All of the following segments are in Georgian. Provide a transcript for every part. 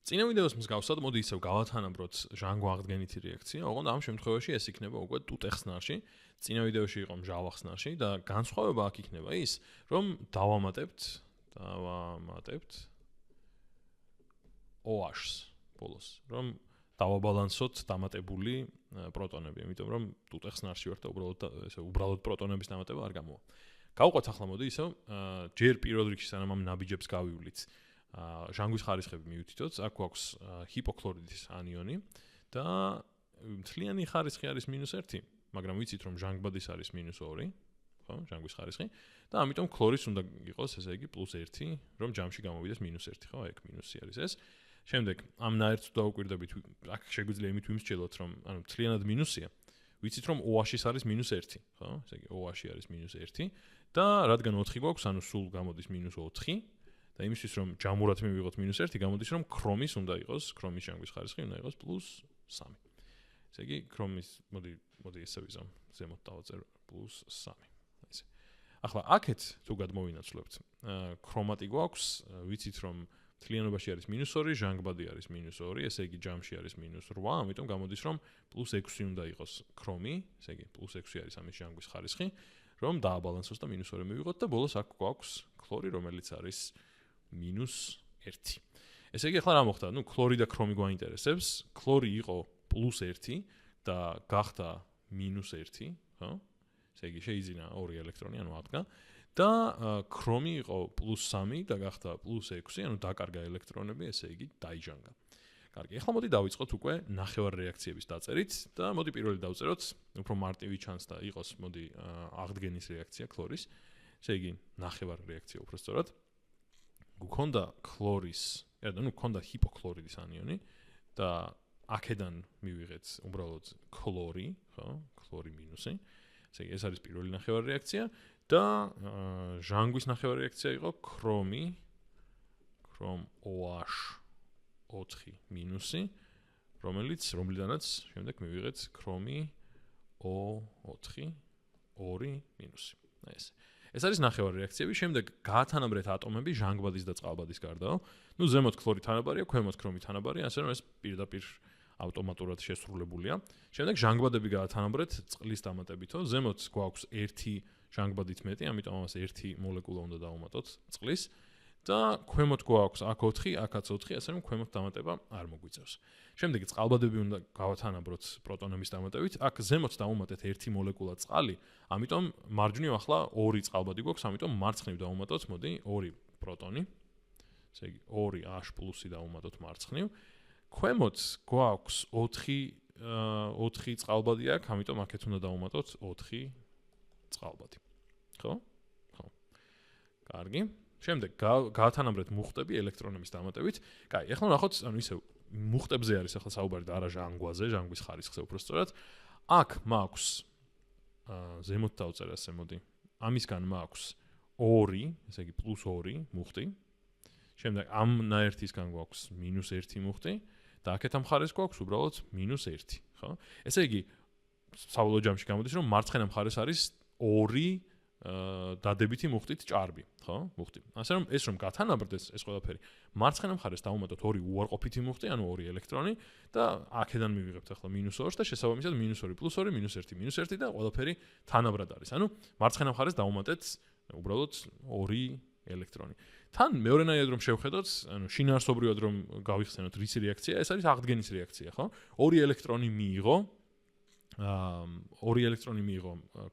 წინა ვიდეოს მსგავსად მოდი ისევ გავათანაბროთ ჟანგვა აღდგენითი რეაქცია, ოღონდ ამ შემთხვევაში ეს იქნება უკვე ტუტეხსნარში, წინა ვიდეოში იყო მჟავახსნარში და განსხვავება აქ იქნება ის, რომ დავამატებთ OH-ს ბოლოს, რომ დავაბალანსოთ დამატებული პროტონები, იმიტომ რომ ტუტეხსნარში ვართ და უბრალოდ პროტონების დამატება არ გამოვა. გავყვეთ ახლა მოდი ისევ ჯერ პირველ რიგში სანამ ამ ნაბიჯებს გავივლით ჟანგვის ხარისხები მივთითოთ, აქ გვაქვს ჰიპოქლორიდის ანიონი და მთლიანი ხარისხი არის -1, მაგრამ ვიცით რომ ჟანგბადის არის -2, ხო, ჟანგვის ხარისხი და ამიტომ ქლორის უნდა იყოს, ესე იგი +1, რომ ჯამში გამოვიდეს -1, ხო, ეგ მინუსი არის ეს. შემდეგ ამ ნაერთს დავუკვირდებით, აქ შეგვიძლია იმით ვიმსჯელოთ, რომ ანუ მთლიანად მინუსია. ვიცით რომ OH-ის არის -1, ხო? ესე იგი OH-ი არის -1 და რადგან 4 გვაქვს, ანუ სულ გამოდის -4 და იმისთვის რომ ჯამურად მივიღოთ -1, გამოდის რომ ქრომის უნდა იყოს, ქრომის ჟანგვის ხარისხი უნდა იყოს +3. ესე იგი ქრომის მოდი ესე ვიზამ, ზემოთ დავაწერ +3. ესე. ახლა აქეთ თუ გადმოვინაცვლებთ, ქრომატი გვაქვს, ვიცით რომ მთლიანობაში არის -2, ჟანგბადი არის -2, ესე იგი ჯამში არის -8, ამიტომ გამოდის რომ +6 უნდა იყოს ქრომი, ესე იგი +6 არის ამის ჟანგვის ხარისხი, რომ დააბალანსოს და -2 მივიღოთ და ბოლოს აქ გვაქვს ქლორი, რომელიც არის -1. ესე იგი ახლა რა მოხდა? ნუ ქლორი და ქრომი გვაინტერესებს. ქლორი იყო +1 და გახდა -1, ხო? ესე იგი შეიძინა 2 ელექტრონი, ანუ აღდგა. და ქრომი იყო +3 და გახდა +6, ანუ დაკარგა ელექტრონები, ესე იგი დაიჟანგა. კარგი, ახლა მოდი დავიწყოთ უკვე ნახევარ რეაქციების დაწერით და მოდი პირველი დავწეროთ, უფრო მარტივი ჩანს და იყოს, მოდი აღდგენის რეაქცია ქლორის. ესე იგი ნახევარ რეაქცია უფრო სწორად. გვქონდა ქლორის, ანუ გვქონდა ჰიპოქლორიდის ანიონი და აქედან მივიღეთ უბრალოდ ქლორი, ხო? ქლორი მინუსი. ესე იგი ეს არის პირველი ნახევარ რეაქცია. და ჟანგვის ნახევარი რეაქცია იყო ქრომი OH4 მინუსი, რომლიდანაც შემდეგ მივიღეთ ქრომი O4 2 მინუსი. ეს არის ნახევარი რეაქციები, შემდეგ გაათანაბრეთ ატომები ჟანგბადის და წყალბადის გარდა. ნუ ზემოთ ქლორი თანაბარია, ქვემოთ ქრომი თანაბარია, ასე რომ ეს პირდაპირ ავტომატურად შესრულებულია. შემდეგ ჟანგბადები გაათანაბრეთ წყლის დამატებითო, ზემოთ გვაქვს 1 ჟანგბადით მეტი, ამიტომ ამას 1 მოლეკულა უნდა დავუმატოთ წყლის და ქვემოთ გვაქვს აქ 4, აქაც 4, ასე რომ ქვემოთ დამატება არ მოგვიწევს. შემდეგ წყალბადები უნდა გავათანაბროთ პროტონების დამატებით, აქ ზემოთ დავუმატეთ 1 მოლეკულა წყალი, ამიტომ მარჯვნივ ახლა 2 წყალბადი გვაქვს, ამიტომ მარცხნივ დავუმატოთ, მოდი 2 პროტონი. ესე იგი 2H+ დავუმატოთ მარცხნივ. ქვემოთ გვაქვს 4 წყალბადი აქ, ამიტომ აქეთ უნდა დავუმატოთ 4 წყალბადი. ხო? ხო. კარგი. შემდეგ გაათანაბრეთ მუხტები ელექტრონების დამატებით. კაი, ახლა ნახოთ, ანუ ისევ მუხტებზე არის ახლა საუბარი და არა ჟანგვაზე, ჟანგვის ხარისხზე უფრო სწორად. აქ მაქვს ზემოთ დავწერ ასე, მოდი. ამისგან მაქვს 2, ესე იგი +2 მუხტი. შემდეგ ამ ნაერთისგან გვაქვს -1 მუხტი და აქეთ ამ მხარეს გვაქვს უბრალოდ -1, ხო? ესე იგი საბოლოო ჯამში გამოდის, რომ მარცხენა მხარეს არის 2 დადებითი მუხტით ჭარბი, ხო? მუხტი. ასე რომ ეს რომ გათანაბრდეს ეს ყველაფერი, მარცხენა მხარეს დავუმატოთ 2 უარყოფითი მუხტი, ანუ 2 ელექტრონი და აქედან მივიღებთ ახლა -2 და შესაბამისად -2 +2 -1 -1 და ყველაფერი თანაბრად არის. ანუ მარცხენა მხარეს დავუმატეთ უბრალოდ 2 ელექტრონი. თან მეორენაირად რომ შევხედოთ, ანუ შინაარსობრივად რომ გავიხსენოთ რისი რეაქცია, ეს არის აღდგენის რეაქცია, ხო? 2 ელექტრონი მიიღო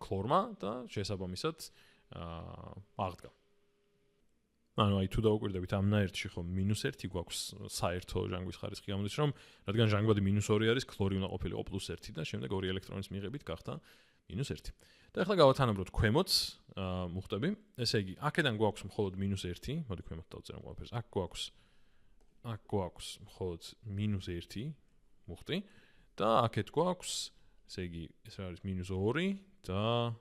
ქლორმა და შესაბამისად აღდგა. ანუ აი თუ დავუკვირდებით ამ ნაერთში ხო -1 გვაქვს საერთო ჟანგვის ხარისხი გამოდის, რომ რადგან ჟანგბადი -2 არის, ქლორი უნდა ყოფილიყო +1 და შემდეგ 2 ელექტრონის მიღებით გახდა -1. და ახლა გავათანაბროთ ქვემოთ მუხტები. ესე იგი, აქედან გვაქვს მხოლოდ -1, მოდი ქვემოთ დავწერო ყველაფერს. აქ გვაქვს მხოლოდ -1 მუხტი და აქეთ გვაქვს, ესე იგი, ეს არის -2 და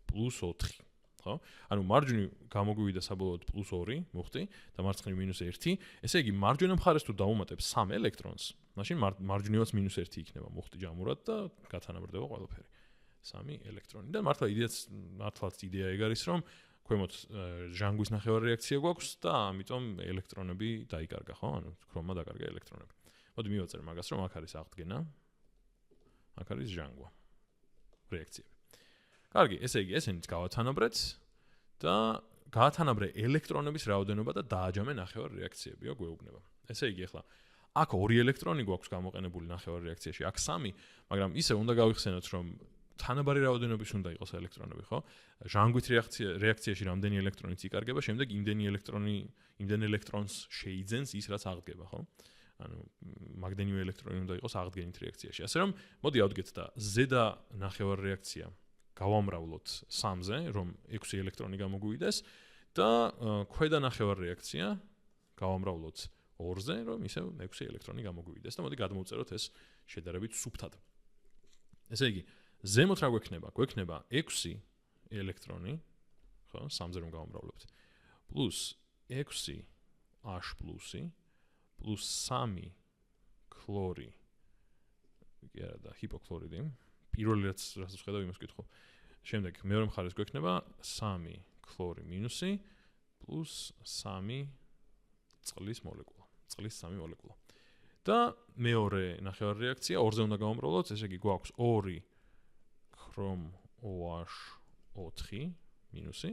+4. ხო? ანუ მარჯვნივ გამოგვივიდა საბოლოოდ +2 მუხტი და მარცხნივ -1. ესე იგი, მარჯვენა მხარეს თუ დავუმატებ 3 ელექტრონს, მაშინ მარჯვნივაც -1 იქნება მუხტი ჯამურად და გათანაბრდება ყველაფერი. 3 ელექტრონი და მართლაც იდეა ეგ არის, რომ ქვემოთ ჟანგვის ნახევარი რეაქცია გვაქვს და ამიტომ ელექტრონები დაიკარგა, ხო? ანუ ქრომმა დაკარგა ელექტრონები. მოდი მივაწერ მაგას, რომ აქ არის აღდგენა. აქ არის ჟანგვა. რეაქციები. კარგი, ესე იგი, ესენიც გავათანაბრეთ და გაათანაბრე ელექტრონების რაოდენობა და დააჯამე ნახევარ რეაქციებიო გვეუბნება. ესე იგი, ახლა აქ 2 ელექტრონი გვაქვს გამოყენებული ნახევარ რეაქციაში, აქ 3, მაგრამ ისე უნდა გავიხსენოთ, რომ თანაბარი რაოდენობის უნდა იყოს ელექტრონები, ხო? ჟანგვით რეაქციაში რამდენი ელექტრონიც იკარგება, შემდეგ იმდენი ელექტრონს შეიძენს ის, რაც აღდგება, ხო? ანუ მაგდენივე ელექტრონი უნდა იყოს აღდგენით რეაქციაში. ასე რომ, მოდი ავდგეთ და ზედა ნახევარ რეაქცია გავამრავლოთ 3-ზე, რომ 6 ელექტრონი გამოგვივიდეს და ქვედა ნახევარ რეაქცია გავამრავლოთ 2-ზე, რომ ისევ 6 ელექტრონი გამოგვივიდეს და მოდი გადმოვწეროთ ეს შედარებით სუფთად. ესე იგი, ზემოთ რა გვექნება? გვექნება 6 ელექტრონი, ხო, 3-ზე რომ გავამრავლებთ, პლუს 6 H პლუსი, პლუს 3 ქლორი, კი არა და ჰიპოქლორიდი. პირველი რაც ვხედავ იმას ვკითხო. შემდეგ მეორე მხარეს გვექნება 3 ქლორი მინუსი პლუს 3 წყლის მოლეკულა. წყლის 3 მოლეკულა. და მეორე ნახევარი რეაქცია 2-ზე უნდა გავამრავლოთ, ესე იგი გვაქვს 2 ქრომ OH4 მინუსი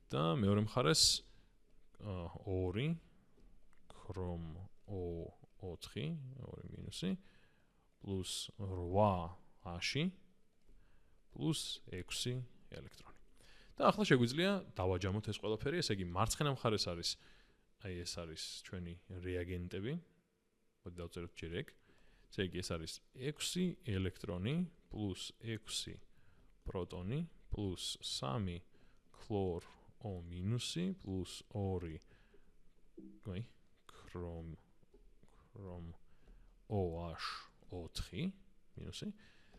და მეორე მხარეს 2 ქრომ O4 მინუსი პლუს 8H პლუს 6 ელექტრონი. და ახლა შეგვიძლია დავაჯამოთ ეს ყველაფერი, ესე იგი მარცხენა მხარეს არის ეს არის ჩვენი რეაგენტები. მოდი დავწეროთ ჯერ ეგ. ესე იგი ეს არის 6 ელექტრონი პლუს 6 პროტონი პლუს 3 ქლორ O მინუსი პლუს 2 ქრომ OH4 მინუსი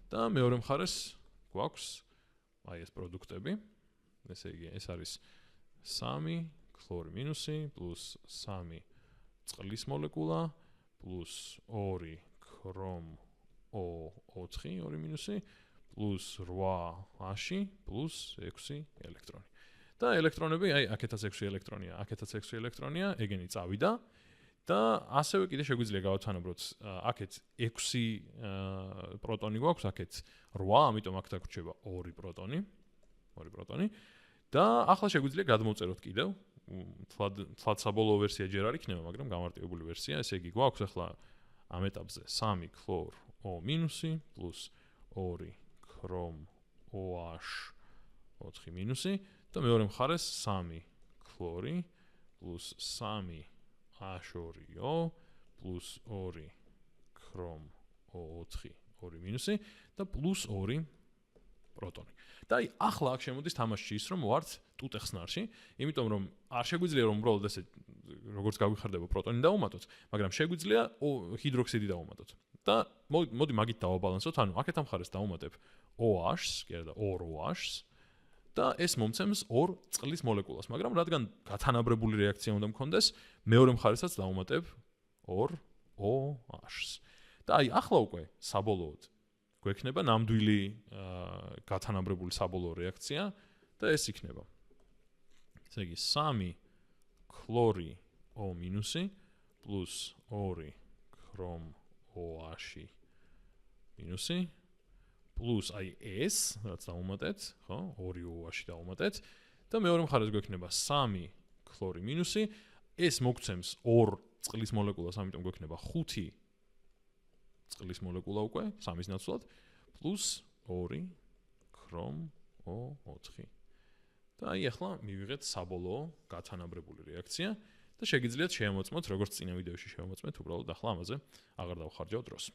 და მეორე მხარეს გვაქვს აი ეს პროდუქტები. ესე იგი ეს არის 3 ქლორი მინუსი პლუს 3 წყლის მოლეკულა პლუს 2 ქრომ O4 2 მინუსი პლუს 8H პლუს 6 ელექტრონი. და ელექტრონები, აი აქეთაც 6 ელექტრონია, აქეთაც 6 ელექტრონია, ეგენი წავიდა და ასევე კიდე შეგვიძლია გავათანაბროთ აქეთ 6 პროტონი გვაქვს, აქეთ 8, ამიტომ აქ დაგვრჩება 2 პროტონი. და ახლა შეგვიძლია გადმოვწეროთ კიდევ თლად საბოლოო ვერსია ჯერ არ იქნება, მაგრამ გამარტივებული ვერსია. ესე იგი გვაქვს ახლა ამ ეტაპზე 3 ქლორ O მინუსი პლუს 2 ქრომ OH4 მინუსი და მეორე მხარეს 3 ქლორი პლუს 3 H2O პლუს 2 ქრომ O4 2 მინუსი და პლუს 2 პროტონი. და აი ახლა აქ შემოდის თამაში ის, რომ ვართ ტუტეხსნარში, იმიტომ რომ არ შეგვიძლია რომ უბრალოდ ესე როგორც გავიხარდება პროტონი დავუმატოთ, მაგრამ შეგვიძლია ჰიდროქსიდი დავუმატოთ. და მოდი მაგით დავაბალანსოთ, ანუ აქეთ მხარეს დავუმატებ OH-ს, კი არა და 2 OH-ს და ეს მომცემს 2 წყლის მოლეკულას, მაგრამ რადგან გათანაბრებული რეაქცია უნდა მქონდეს, მეორე მხარესაც დავუმატებ 2 OH-ს. და აი ახლა უკვე საბოლოოდ გვექნება ნამდვილი გათანაბრებული საბოლოო რეაქცია და ეს იქნება. ესე იგი 3 ქლორი O მინუსი პლუს 2 ქრომ OH მინუსი პლუს აი ეს, რაც დავუმატეთ, ხო? 2 OH დავუმატეთ და მეორე მხარეს გვექნება 3 ქლორი მინუსი, ეს მოგცემს 2 წყლის მოლეკულას, ამიტომ გვექნება 5 წყლის მოლეკულა უკვე 3-ის ნაცვლად პლუს 2 ქრომ O4. და აი ახლა მივიღეთ საბოლოო გათანაბრებული რეაქცია და შეგიძლიათ შეამოწმოთ, როგორც წინა ვიდეოში შევამოწმეთ, უბრალოდ ახლა ამაზე აღარ დავხარჯავ დროს.